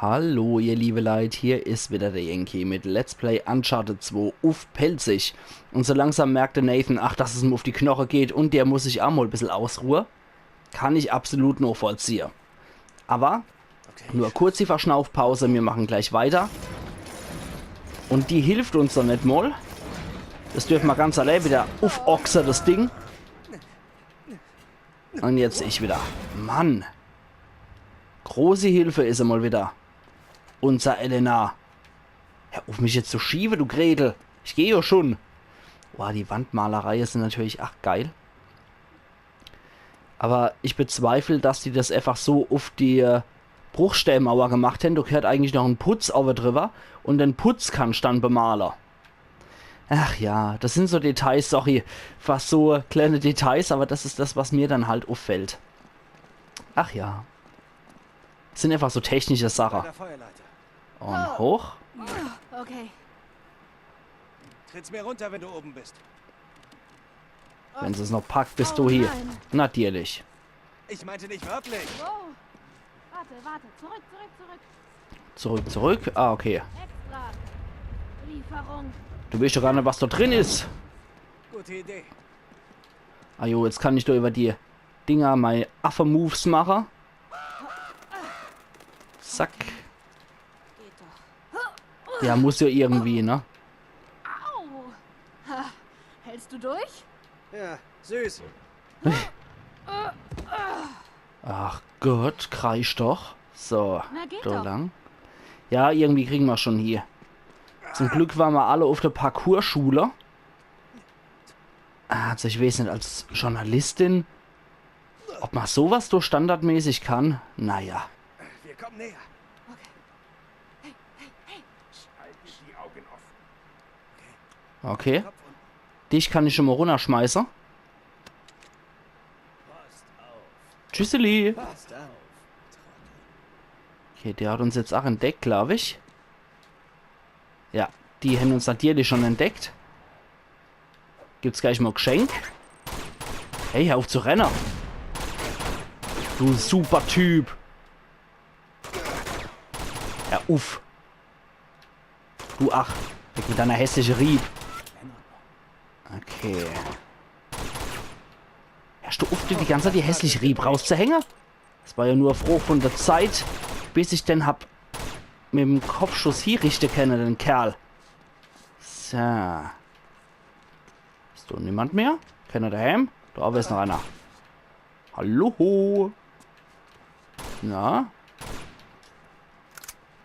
Hallo ihr liebe Leute, hier ist wieder der Yankee mit Let's Play Uncharted 2 auf Pelzig. Und so langsam merkte Nathan, ach, dass es ihm auf die Knoche geht und der muss sich auch mal ein bisschen ausruhen. Kann ich absolut nur vollziehen. Aber nur kurz die Verschnaufpause, wir machen gleich weiter. Und die hilft uns doch nicht mal. Das dürfen wir ganz allein wieder aufochsen, das Ding. Und jetzt ich wieder. Mann. Große Hilfe ist er mal wieder. Unser Elena. Hör auf mich jetzt zu schieben, du Gretel. Ich gehe ja schon. Boah, die Wandmalerei ist natürlich, ach geil. Aber ich bezweifle, dass die das einfach so auf die Bruchstellmauer gemacht haben. Da gehört eigentlich noch ein Putz over drüber. Und den Putz kannst du dann bemalen. Ach ja, das sind so Details, sorry. Fast so kleine Details, aber das ist das, was mir dann halt auffällt. Ach ja. Das sind einfach so technische Sachen. Und hoch. Okay. Tritt's mir runter, wenn du oben bist. Wenn sie es noch packt, bist du hier. Nein. Natürlich. Ich meinte nicht wörtlich. Wow. Warte. Zurück. Zurück. Ah, okay. Extra. Lieferung. Du weißt doch gar nicht, was da drin ist. Gute Idee. Ah jo, jetzt kann ich da über die Dinger meine Affe-Moves machen. Zack. Geht doch. Der muss ja irgendwie, ne? Au. Ha. Hältst du durch? Ja, süß. Ach Gott, kreisch doch. So, Na, geht da doch. lang. Ja, irgendwie kriegen wir schon hier. Zum Glück waren wir alle auf der Parkourschule. Also ich weiß nicht, als Journalistin, ob man sowas so standardmäßig kann. Naja. Wir kommen näher. Okay. Kopf und Dich kann ich schon mal runterschmeißen. Tschüsseli. passt auf. Okay, der hat uns jetzt auch entdeckt, glaube ich. Ja, die haben uns natürlich schon entdeckt. Gibt's gleich mal Geschenk. Hey, hör auf zu rennen. Du super Typ. Ja, uff. Du ach, weg mit deiner hässlichen Rieb. Okay. Hast du oft die ganze Zeit die hässliche Rieb rauszuhängen? Das war ja nur froh von der Zeit, bis ich denn hab mit dem Kopfschuss hier richten können, den Kerl. So. Ist da niemand mehr? Keiner daheim? Da aber ist noch einer. Hallo. Na?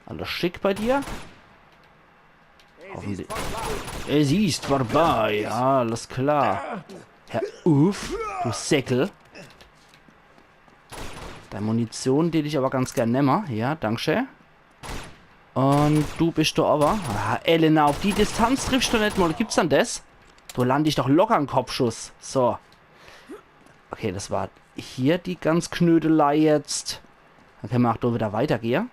Alles schick bei dir? Hoffentlich. Es ist vorbei. Ja, alles klar. Herr Uff, du Säckel. Deine Munition, die ich aber ganz gern nehme. Ja, danke. Und du bist da aber. Ah, Elena, auf die Distanz triffst du nicht mal. Gibt's dann das? Du lande ich doch locker einen Kopfschuss. So. Okay, das war hier die ganz Knödelei jetzt. Dann können wir auch da wieder weitergehen.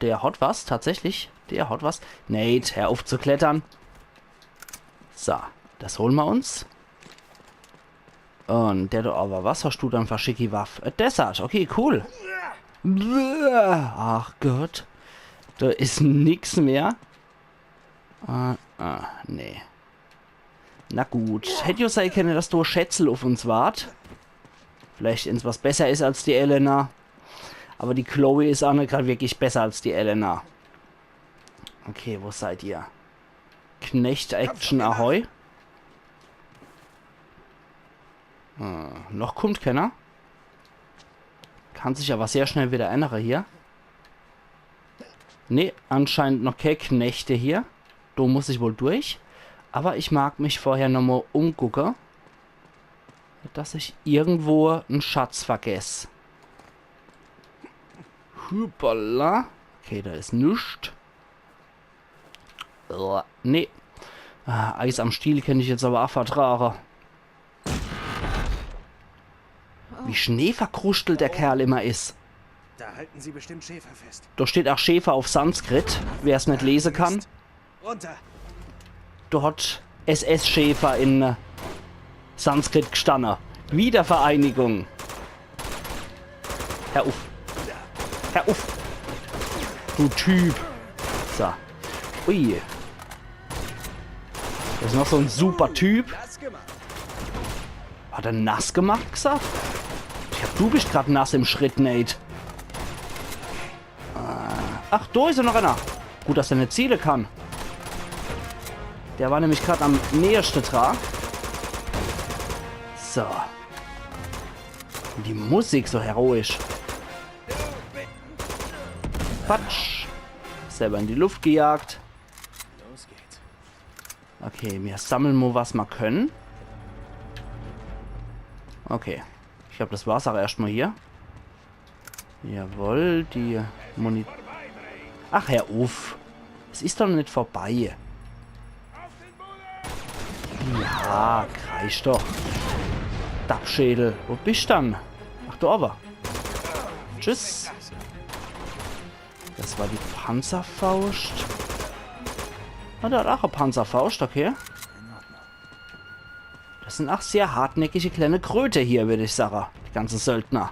Der hat was, tatsächlich. Der hat was. Nate, hör auf zu klettern. So, das holen wir uns. Und der da aber, was hast du dann für schicki Waff? Desert, okay, cool. Ach Gott. Da ist nix mehr. Nee. Na gut. Hätte ja sein können, dass du Schätzel auf uns wart. Vielleicht ins was besser ist als die Elena. Aber die Chloe ist auch nicht gerade wirklich besser als die Elena. Okay, wo seid ihr? Knecht Action Ahoi. Noch kommt keiner. Kann sich aber sehr schnell wieder ändern hier. Ne, anscheinend noch keine Knechte hier. Da muss ich wohl durch. Aber ich mag mich vorher nochmal umgucken. Dass ich irgendwo einen Schatz vergesse. Hüppala. Okay, da ist nichts. Nee. Eis am Stiel kann ich jetzt aber auch vertragen. Wie schneeverkrustelt der Kerl immer ist. Da halten sie bestimmt Schäfer fest. Da steht auch Schäfer auf Sanskrit, wer es nicht lesen kann. Runter. Da hat SS-Schäfer in Sanskrit gestanden. Wiedervereinigung. Hör auf. Hör auf. du Typ. So. Ui. Das ist noch so ein super Typ. Hat er nass gemacht gesagt? Du bist gerade nass im Schritt, Nate. Ach, da ist ja noch einer. Gut, dass er nicht zielen kann. Der war nämlich gerade am nähersten dran. So. Und die Musik so heroisch. Patsch. Selber in die Luft gejagt. Los geht's. Okay, wir sammeln mal, was wir können. Okay. Ich glaube, das war's auch erstmal hier. Jawohl, die Munition. Ach, Herr Uff. Es ist doch nicht vorbei. Ja, kreisch doch. Dachschädel. Wo bist du dann? Ach, du aber. Tschüss. Das war die Panzerfaust. Ah, der hat auch eine Panzerfaust, okay. Das sind auch sehr hartnäckige kleine Kröte hier, würde ich sagen. Die ganzen Söldner.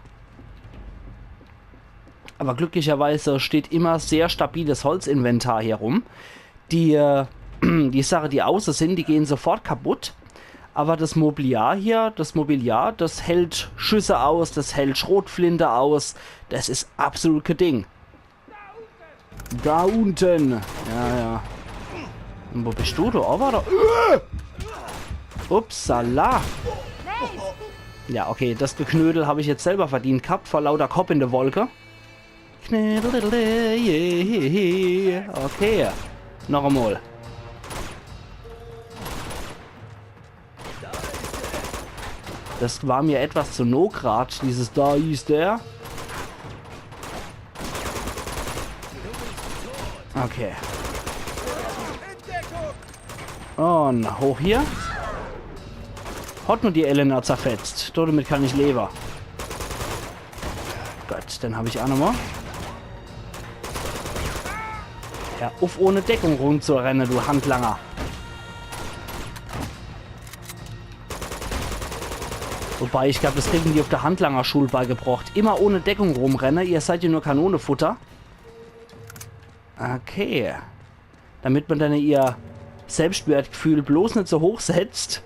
Aber glücklicherweise steht immer sehr stabiles Holzinventar hier rum. Die Sache, die außen sind, die gehen sofort kaputt. Aber das Mobiliar hier, das hält Schüsse aus, das hält Schrotflinte aus. Das ist absolut kein Ding. Da unten. Ja, ja. Und wo bist du? Du auch war da. Upsala. Ja, okay, das Geknödel habe ich jetzt selber verdient gehabt, vor lauter Kopf in der Wolke. Okay. Noch einmal. Das war mir etwas zu no-grad, dieses da ist der. Okay. Und hoch hier. Hat nur die Elena zerfetzt. Damit kann ich leben. Gut, dann habe ich auch nochmal. Ja, auf ohne Deckung rumzurennen, du Handlanger. Wobei, ich glaube, das kriegen die auf der Handlanger-Schule beigebracht. Immer ohne Deckung rumrennen. Ihr seid ja nur Kanonefutter. Okay. Damit man dann ihr Selbstwertgefühl bloß nicht so hoch setzt,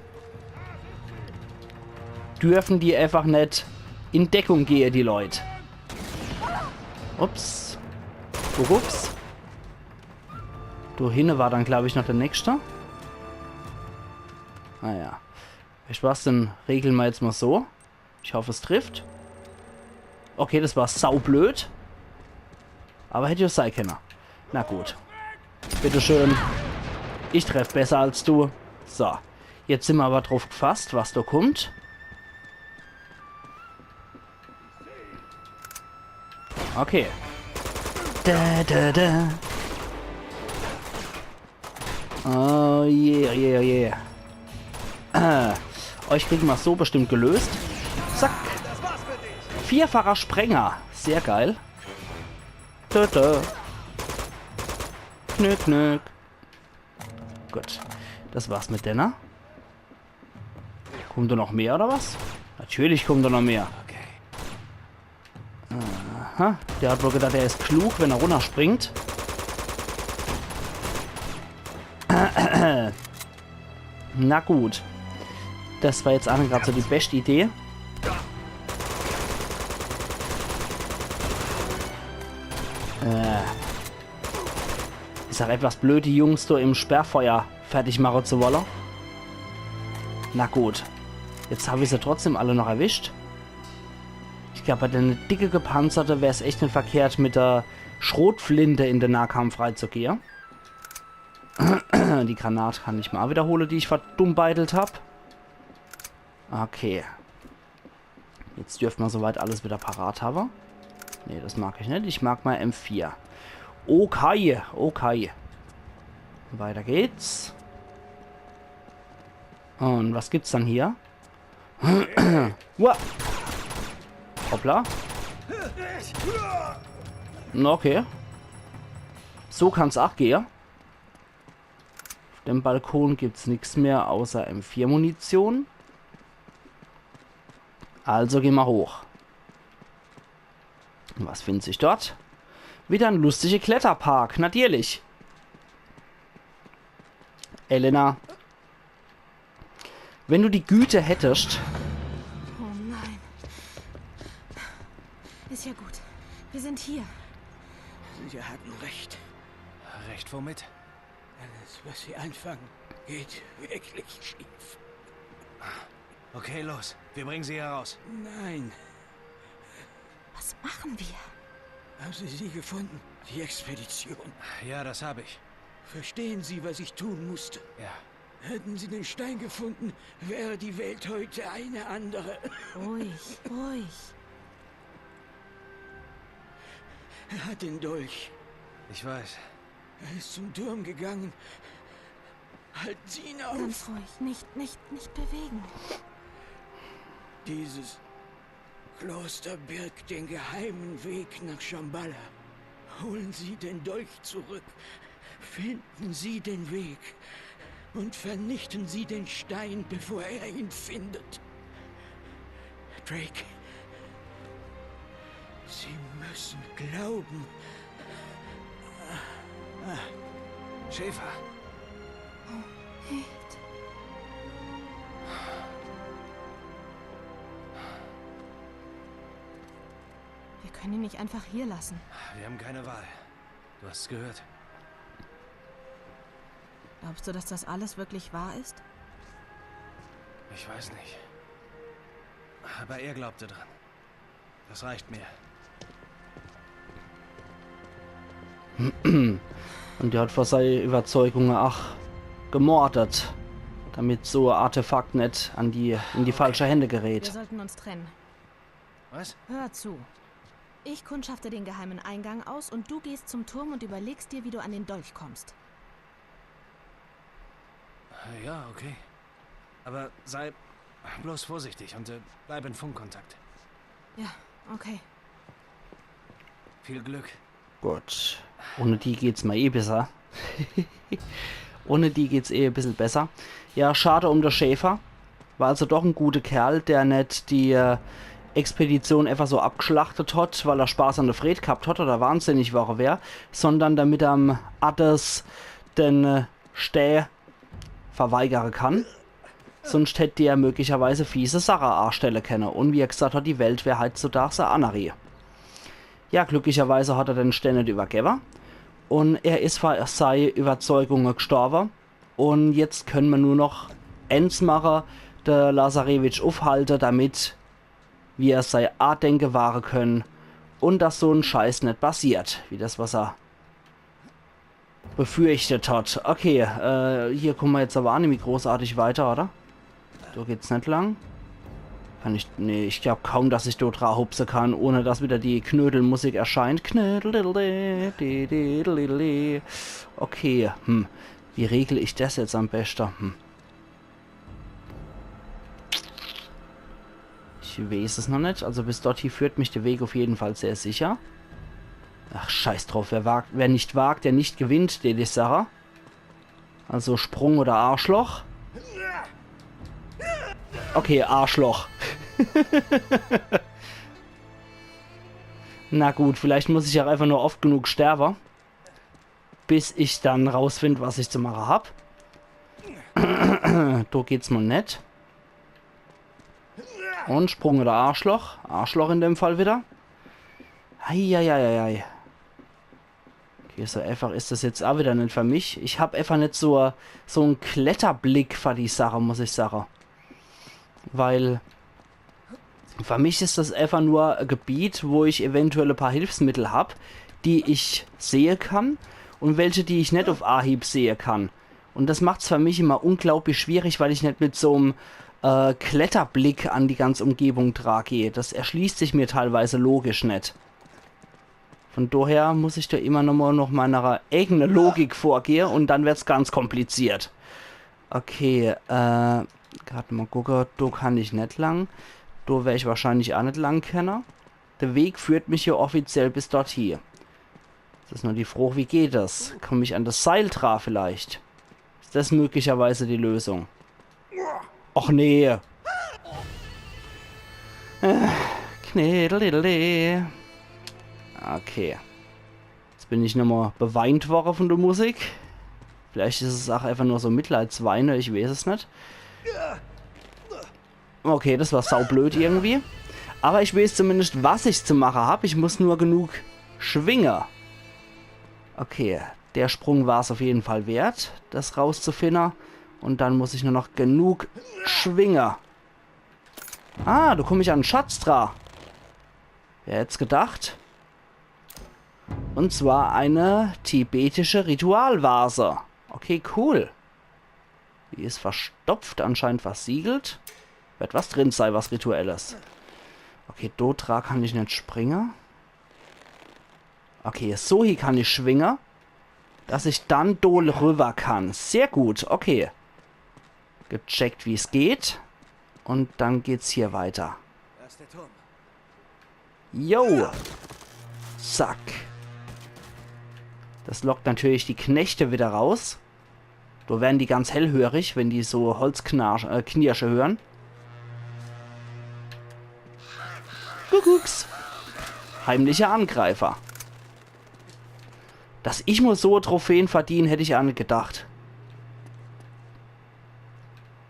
dürfen die einfach nicht in Deckung gehen, die Leute. Ups. Ups. Du hinne war dann, glaube ich, noch der nächste. Naja. Ich was denn regeln wir jetzt mal so. Ich hoffe, es trifft. Okay, das war saublöd. Aber hätte ich es sein können. Na gut. Bitteschön. Ich treffe besser als du. So. Jetzt sind wir aber drauf gefasst, was da kommt. Okay. Da, da, da. Oh yeah, yeah, yeah. Euch kriegen wir so bestimmt gelöst. Zack. Vierfacher Sprenger. Sehr geil. Da, da. Knück, knück. Gut. Das war's mit Denner. Kommt da noch mehr oder was? Natürlich kommt da noch mehr. Aha. Der hat wohl gedacht, er ist klug, wenn er runterspringt. Na gut. Das war jetzt auch gerade so die beste Idee. Ist auch etwas blöd, die Jungs so im Sperrfeuer fertig machen zu wollen. Na gut. Jetzt habe ich sie trotzdem alle noch erwischt. Ich glaube, bei der dicke gepanzerte wäre es echt nicht verkehrt, mit der Schrotflinte in den Nahkampf reinzugehen. Die Granate kann ich mal wiederholen, die ich verdummbeitelt habe. Okay. Jetzt dürften wir soweit alles wieder parat haben. Ne, das mag ich nicht. Ich mag mal M4. Okay, okay. Weiter geht's. Und was gibt's dann hier? Hoppla. Okay. So kann's auch gehen. Auf dem Balkon gibt's nichts mehr außer M4-Munition. Also gehen wir hoch. Was findet sich dort? Wieder ein lustiger Kletterpark, natürlich. Elena, wenn du die Güte hättest... Oh nein. Ist ja gut. Wir sind hier. Sie hatten recht. Recht womit? Alles, was Sie anfangen, geht wirklich schief. Okay, los. Wir bringen sie hier raus. Nein. Was machen wir? Haben Sie sie gefunden? Die Expedition. Ja, das habe ich. Verstehen Sie, was ich tun musste? Ja. Hätten Sie den Stein gefunden, wäre die Welt heute eine andere. Ruhig, ruhig. Er hat den Dolch. Ich weiß. Er ist zum Turm gegangen. Halten Sie ihn auf. Ganz ruhig. Nicht bewegen. Dieses Kloster birgt den geheimen Weg nach Shambhala. Holen Sie den Dolch zurück. Finden Sie den Weg. Und vernichten Sie den Stein, bevor er ihn findet. Drake. Sie müssen glauben. Schäfer. Hey. Wir können ihn nicht einfach hier lassen. Wir haben keine Wahl. Du hast es gehört. Glaubst du, dass das alles wirklich wahr ist? Ich weiß nicht. Aber er glaubte dran. Das reicht mir. Und er hat vor seiner Überzeugung gemordet, damit so ein Artefakt nicht in die falsche Hände Wir gerät. sollten uns trennen. Was? Hör zu. Ich kundschafte den geheimen Eingang aus und du gehst zum Turm und überlegst dir, wie du an den Dolch kommst. Ja, okay. Aber sei bloß vorsichtig und bleib in Funkkontakt. Ja, okay. Viel Glück. Gut. Ohne die geht's mal eh besser. Ohne die geht's eh ein bisschen besser. Ja, schade um den Schäfer. War also doch ein guter Kerl, der nicht die Expedition einfach so abgeschlachtet hat, weil er Spaß an der Fred gehabt hat oder wahnsinnig war er wär, sondern damit er Adders den Stäh verweigern kann. Sonst hätte er möglicherweise fiese Sachen anstellen können. Und wie er gesagt hat, die Welt wäre heutzutage eine andere. Ja, glücklicherweise hat er den Stäh nicht übergeben. Und er ist für seine Überzeugungen gestorben. Und jetzt können wir nur noch eins machen, der Lazarevich aufhalten, damit wir sein Andenken wahren können. Und dass so ein Scheiß nicht passiert, wie das, was er befürchtet hat. Okay, hier kommen wir jetzt aber auch nicht mehr großartig weiter, oder? Da geht's nicht lang. Kann ich... Nee, ich glaube kaum, dass ich dort rahupsen kann, ohne dass wieder die Knödelmusik erscheint. Knödel. Okay, wie regle ich das jetzt am besten? Ich weiß es noch nicht. Also bis dorthin führt mich der Weg auf jeden Fall sehr sicher. Ach, scheiß drauf. Wer nicht wagt, der nicht gewinnt, die Sache. Also Sprung oder Arschloch. Okay, Arschloch. Na gut, vielleicht muss ich auch einfach nur oft genug sterben. Bis ich dann rausfinde, was ich zu machen habe. Da geht's mal nicht. Und Sprung oder Arschloch. Arschloch in dem Fall wieder. Eieieiei. Okay, so einfach ist das jetzt auch wieder nicht für mich. Ich habe einfach nicht so einen Kletterblick für die Sache, muss ich sagen. Weil für mich ist das einfach nur ein Gebiet, wo ich eventuell ein paar Hilfsmittel habe, die ich sehen kann und welche, die ich nicht auf Anhieb sehen kann. Und das macht es für mich immer unglaublich schwierig, weil ich nicht mit so einem Kletterblick an die ganze Umgebung trage. Das erschließt sich mir teilweise logisch nicht. Von daher muss ich da immer noch meiner eigenen Logik vorgehen und dann wird es ganz kompliziert. Okay, gerade mal gucken, da kann ich nicht lang. Da wäre ich wahrscheinlich auch nicht lang können. Der Weg führt mich hier offiziell bis dorthin. Das ist nur die Frage, wie geht das? Komme ich an das Seil dran vielleicht? Ist das möglicherweise die Lösung? Och nee. Knädelideli. Okay. bin ich nochmal beweint worden von der Musik. Vielleicht ist es auch einfach nur so Mitleidsweine, ich weiß es nicht. Okay, das war saublöd irgendwie. Aber ich weiß zumindest, was ich zu machen habe. Ich muss nur genug schwingen. Okay, der Sprung war es auf jeden Fall wert, das rauszufinden. Und dann muss ich nur noch genug schwingen. Ah, da komme ich an einen Schatz dran. Wer hätte es gedacht? Und zwar eine tibetische Ritualvase. Okay, cool. Die ist verstopft, anscheinend versiegelt. Wird was drin sein, was Rituelles. Okay, Dotra kann ich nicht springen. Okay, so hier kann ich schwingen. Dass ich dann Dol rüber kann. Sehr gut, okay. Gecheckt, wie es geht. Und dann geht's hier weiter. Da ist der Turm. Jo. Zack. Das lockt natürlich die Knechte wieder raus. Da werden die ganz hellhörig, wenn die so Holzknirsche hören. Kuckucks. Heimlicher Angreifer. Dass ich nur so Trophäen verdiene, hätte ich auch nicht gedacht.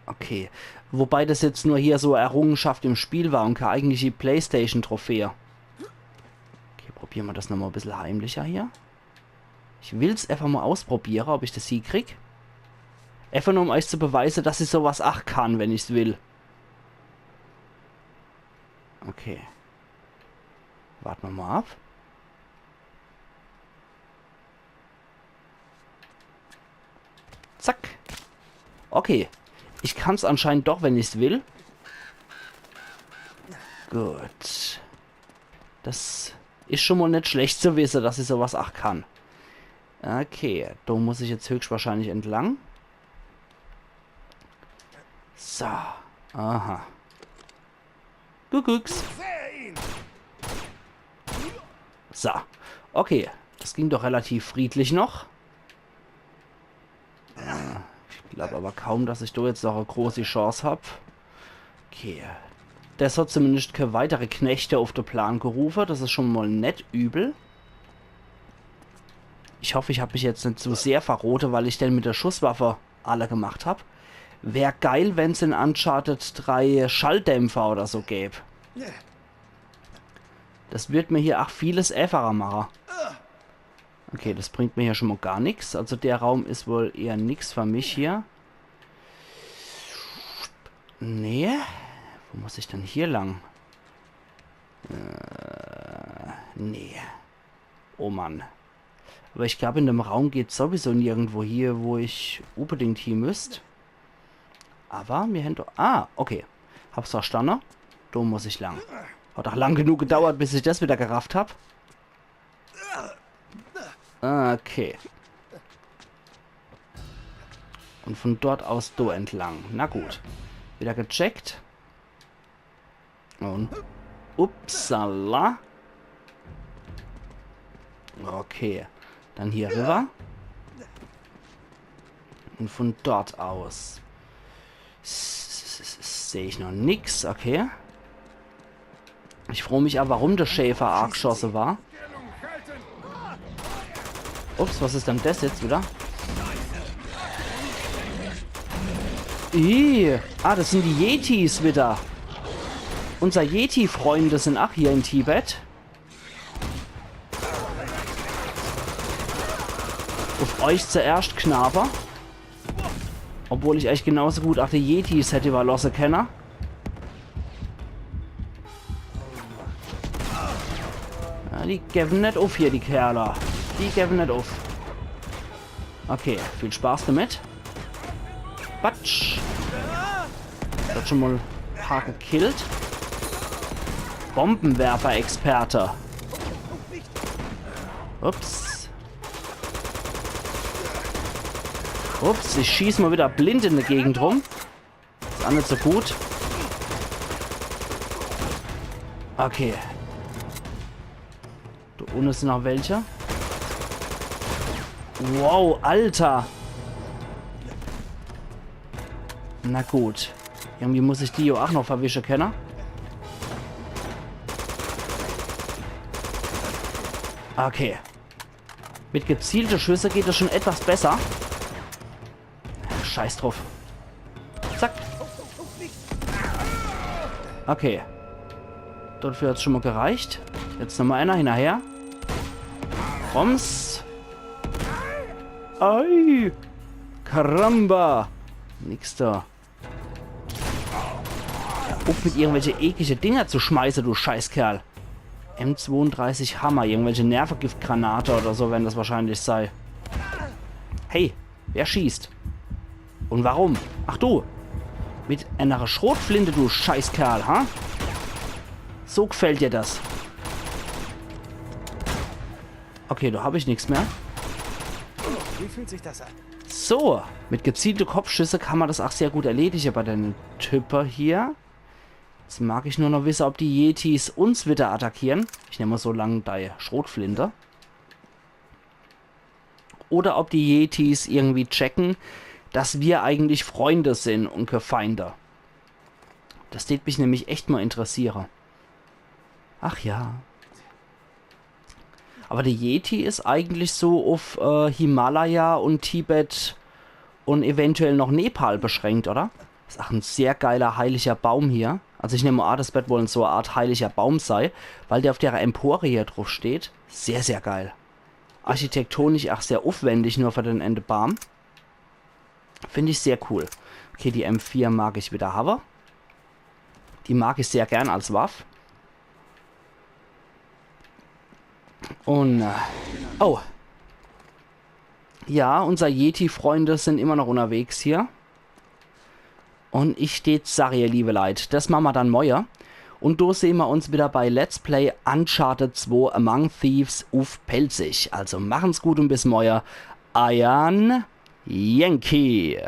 Okay. Wobei das jetzt nur hier so Errungenschaft im Spiel war und keine eigentliche PlayStation-Trophäe. Okay, probieren wir das nochmal ein bisschen heimlicher hier. Ich will es einfach mal ausprobieren, ob ich das hier kriege. Einfach nur, um euch zu beweisen, dass ich sowas auch kann, wenn ich es will. Okay. Warten wir mal ab. Zack. Okay. Ich kann es anscheinend doch, wenn ich es will. Gut. Das ist schon mal nicht schlecht zu wissen, dass ich sowas auch kann. Okay, da muss ich jetzt höchstwahrscheinlich entlang. So. Aha. Kuckucks. So. Okay. Das ging doch relativ friedlich noch. Ich glaube aber kaum, dass ich da jetzt noch eine große Chance habe. Okay. Das hat zumindest keine weitere Knechte auf den Plan gerufen. Das ist schon mal nicht übel. Ich hoffe, ich habe mich jetzt nicht zu sehr verrote, weil ich denn mit der Schusswaffe alle gemacht habe. Wäre geil, wenn es in Uncharted 3 Schalldämpfer oder so gäbe. Das wird mir hier auch vieles einfacher machen. Okay, das bringt mir hier schon mal gar nichts. Also der Raum ist wohl eher nichts für mich hier. Nee. Wo muss ich denn hier lang? Nee. Oh Mann. Aber ich glaube, in dem Raum geht sowieso nirgendwo hier, wo ich unbedingt hier müsste. Aber mir hinter... Ah, okay. Hab's verstanden. Da muss ich lang. Hat auch lang genug gedauert, bis ich das wieder gerafft habe. Okay. Und von dort aus da entlang. Na gut. Wieder gecheckt. Und... Upsala. Okay. Dann hier rüber. Und von dort aus. Sehe ich noch nix. Okay. Ich freue mich aber, warum der Schäfer arg geschossen war. Ups, was ist denn das jetzt wieder? Ah, das sind die Yetis wieder. Unser Yeti-Freunde sind auch hier in Tibet. Auf euch zuerst, Knaber. Obwohl ich echt genauso gut auch die Yetis hätte überlassen können. Ja, die geben nicht auf hier, die Kerle. Die geben nicht auf. Okay, viel Spaß damit. Batsch. Hat schon mal ein paar gekillt. Bombenwerfer-Experte. Ups. Ups, ich schieße mal wieder blind in der Gegend rum. Ist auch nicht so gut. Okay. Da unten sind noch welche. Wow, Alter. Na gut. Irgendwie muss ich die auch noch verwischen können. Okay. Mit gezielten Schüsse geht es schon etwas besser. Scheiß drauf. Zack. Okay. Dafür hat es schon mal gereicht. Jetzt nochmal einer hinterher. Roms. Ei. Karamba. Nix da. Auf mit irgendwelche eklige Dinger zu schmeißen, du Scheißkerl. M32 Hammer. Irgendwelche Nervengiftgranate oder so werden das wahrscheinlich sein. Hey, wer schießt? Und warum? Ach du. Mit einer Schrotflinte, du Scheißkerl, ha? So gefällt dir das. Okay, da habe ich nichts mehr. Wie fühlt sich das an? So, mit gezielten Kopfschüsse kann man das auch sehr gut erledigen bei den Typen hier. Jetzt mag ich nur noch wissen, ob die Yetis uns wieder attackieren. Ich nehme mal so lange die Schrotflinte. Oder ob die Yetis irgendwie checken, dass wir eigentlich Freunde sind und keine Feinde. Das tät mich nämlich echt mal interessieren. Ach ja. Aber der Yeti ist eigentlich so auf Himalaya und Tibet und eventuell noch Nepal beschränkt, oder? Ist auch ein sehr geiler, heiliger Baum hier. Also ich nehme an, das wird wohl so eine Art heiliger Baum sein, weil der auf der Empore hier drauf steht. Sehr, sehr geil. Architektonisch auch sehr aufwendig, nur für den Endebaum. Finde ich sehr cool. Okay, die M4 mag ich wieder haben. Die mag ich sehr gern als Waffe. Und, oh. Ja, unsere Yeti-Freunde sind immer noch unterwegs hier. Und ich steht Sache, liebe Leute. Das machen wir dann morgen. Und da sehen wir uns wieder bei Let's Play Uncharted 2 Among Thieves auf Pelzig. Also machen's gut und bis morgen. Ian Yankee.